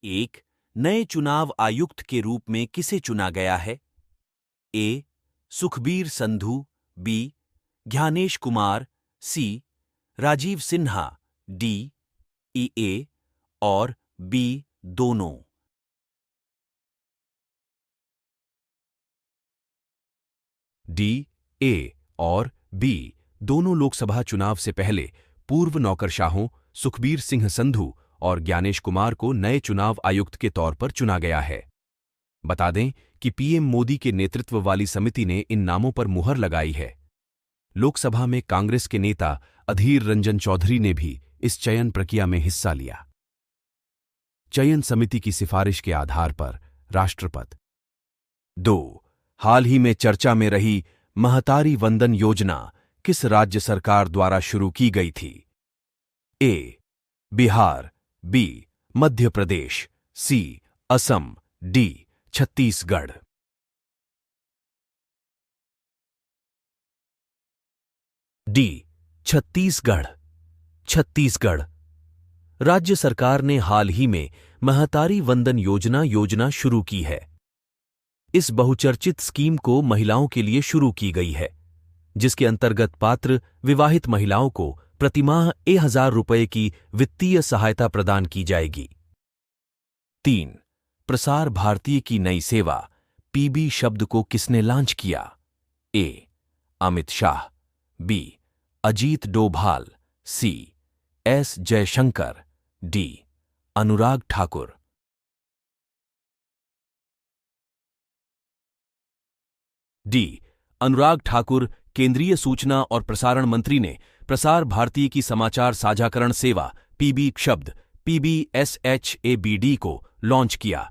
एक, नए चुनाव आयुक्त के रूप में किसे चुना गया है? ए. सुखबीर संधू, बी. ज्ञानेश कुमार, सी. राजीव सिन्हा, डी. ए और बी दोनों। डी, ए और बी दोनों लोकसभा चुनाव से पहले पूर्व नौकरशाहों सुखबीर सिंह संधू और ज्ञानेश कुमार को नए चुनाव आयुक्त के तौर पर चुना गया है। बता दें कि पीएम मोदी के नेतृत्व वाली समिति ने इन नामों पर मुहर लगाई है। लोकसभा में कांग्रेस के नेता अधीर रंजन चौधरी ने भी इस चयन प्रक्रिया में हिस्सा लिया। चयन समिति की सिफारिश के आधार पर राष्ट्रपति। 2. हाल ही में चर्चा में रही महतारी वंदन योजना किस राज्य सरकार द्वारा शुरू की गई थी? ए. बिहार, बी. मध्य प्रदेश, सी. असम, डी. छत्तीसगढ़। डी. छत्तीसगढ़। छत्तीसगढ़ राज्य सरकार ने हाल ही में महतारी वंदन योजना शुरू की है। इस बहुचर्चित स्कीम को महिलाओं के लिए शुरू की गई है, जिसके अंतर्गत पात्र विवाहित महिलाओं को प्रतिमाह 1000 रुपये की वित्तीय सहायता प्रदान की जाएगी। 3. प्रसार भारती की नई सेवा पीबी शब्द को किसने लॉन्च किया? ए. अमित शाह, बी. अजीत डोभाल, सी. S. Jaishankar, D. Anurag Thakur. D. Anurag Thakur केंद्रीय सूचना और प्रसारण मंत्री ने प्रसार भारती की समाचार साझाकरण सेवा पीबी शब्द PBSHABD को लॉन्च किया।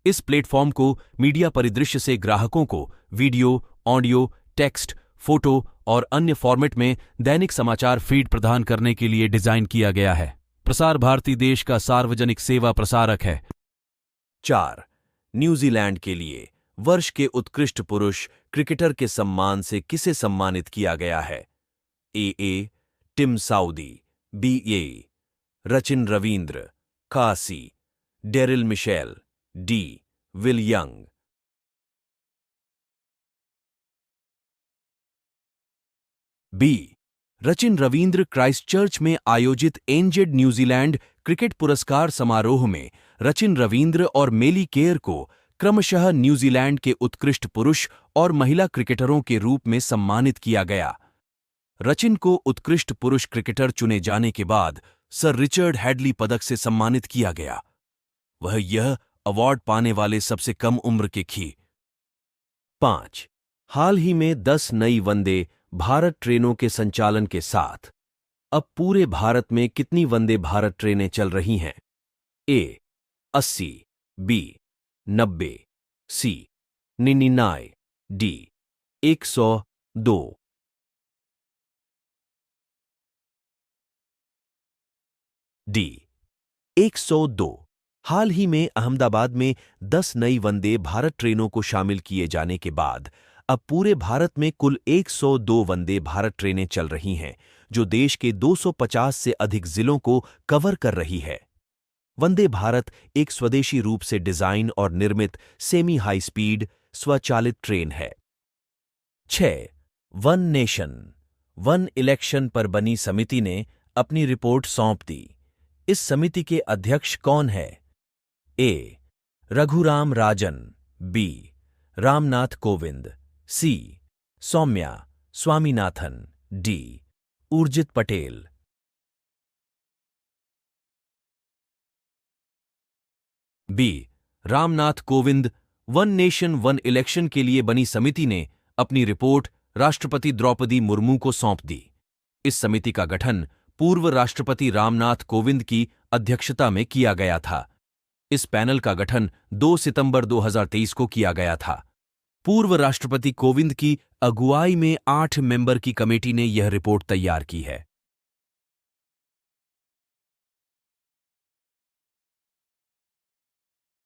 इस प्लेटफॉर्म को मीडिया परिदृश्य से ग्राहकों को वीडियो, ऑडियो, टेक्स्ट, फोटो और अन्य फॉर्मेट में दैनिक समाचार फीड प्रदान करने के लिए डिजाइन किया गया है। प्रसार भारती देश का सार्वजनिक सेवा प्रसारक है। 4. न्यूजीलैंड के लिए वर्ष के उत्कृष्ट पुरुष क्रिकेटर के सम्मान से किसे सम्मानित किया गया है? A. Tim Southee, B. Rachin Ravindra, कासी, Daryl Mitchell, D. Will Young. B. Rachin Ravindra Christchurch में आयोजित एनजेड न्यूजीलैंड क्रिकेट पुरस्कार समारोह में रचिन रवींद्र और मेली केयर को क्रमशः न्यूजीलैंड के उत्कृष्ट पुरुष और महिला क्रिकेटरों के रूप में सम्मानित किया गया। रचिन को उत्कृष्ट पुरुष क्रिकेटर चुने जाने के बाद सर रिचर्ड हैडली पदक से सम्मानित किया गया। वह यह अवार्ड पाने वाले सबसे कम उम्र के थी। 5. हाल ही में 10 नई वंदे भारत ट्रेनों के संचालन के साथ अब पूरे भारत में कितनी वंदे भारत ट्रेनें चल रही हैं? ए. 80, बी. 90, सी. 99, डी. 102। डी. 102। हाल ही में अहमदाबाद में 10 नई वंदे भारत ट्रेनों को शामिल किए जाने के बाद अब पूरे भारत में कुल 102 वंदे भारत ट्रेनें चल रही हैं, जो देश के 250 से अधिक जिलों को कवर कर रही है। वंदे भारत एक स्वदेशी रूप से डिजाइन और निर्मित सेमी हाई स्पीड स्वचालित ट्रेन है। 6. वन नेशन, वन इलेक्शन पर बनी समिति ने अपनी रिपोर्ट सौंप दी। इस समिति के अध्यक्ष कौन है? A. Raghuram Rajan, B. Ramnath Kovind, C. Soumya Swaminathan, D. Urjit Patel. B. Ramnath Kovind. One nation one election के लिए बनी समिति ने अपनी रिपोर्ट राष्ट्रपति द्रौपदी मुर्मू को सौंप दी। इस समिति का गठन पूर्व राष्ट्रपति रामनाथ कोविंद की अध्यक्षता में किया गया था। इस पैनल का गठन 2 सितंबर 2023 को किया गया था। पूर्व राष्ट्रपति कोविंद की अगुवाई में 8 मेंबर की कमेटी ने यह रिपोर्ट तैयार की है।